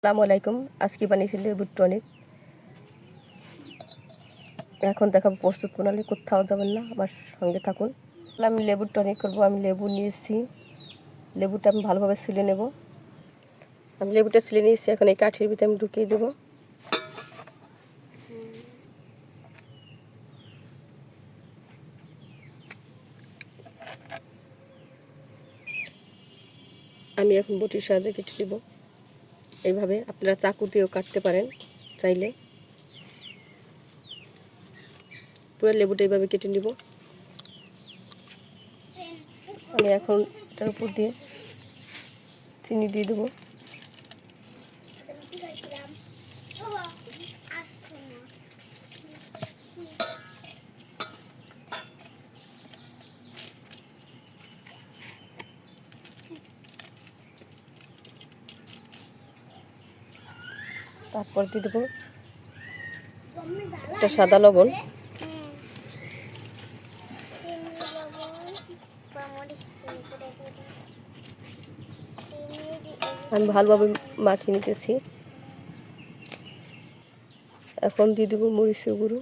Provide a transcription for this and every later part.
আসসালামু আলাইকুম। আজকে বানিয়েছি লেবুর টনিক। এখন দেখাবো প্রস্তুত প্রণালী। কোথাও যাবেন না, আমার সঙ্গে থাকুন। আমি লেবুর টনিক করবো। আমি লেবু নিয়েছি, লেবুটা আমি ভালোভাবে ছিলে নেব। আমি লেবুটা ছিলে নিয়েছি, এখন এই কাঠির ভিতরে আমি ঢুকিয়ে দেবো। আমি এখন বটির সাহায্যে কেটে দেবো। এইভাবে আপনারা চাকু দিয়েও কাটতে পারেন চাইলে। পুরো লেবুটা এইভাবে কেটে নিব। আমি এখন এটার উপর দিয়ে চিনি দিয়ে দেবো। তারপর দিয়ে দেবো একটা সাদা লবণ। আমি ভালোভাবে মাখিয়ে নিতেছি। এখন দিয়ে দেবো মরিচের গুঁড়ো।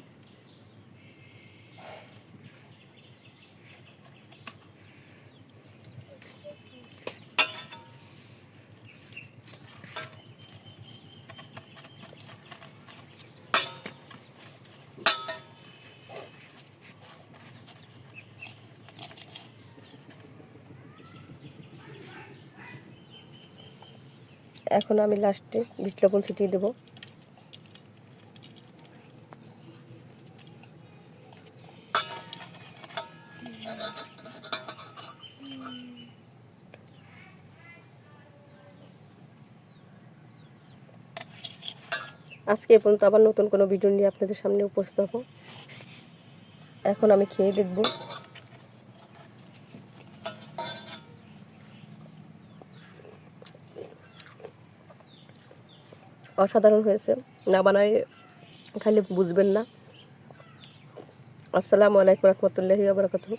এখন আমি লাস্টে বিট লবণ ছিটিয়ে দেবো। আজকে এ পর্যন্ত আবার নতুন কোনো ভিডিও নিয়ে আপনাদের সামনে উপস্থিত হব। এখন আমি খেয়ে দেখব। অসাধারণ হয়েছে, না বানায় খালি বুঝবেন না। আসসালামু আলাইকুম রহমতুল্লাহি ওয়া বারাকাতুহু।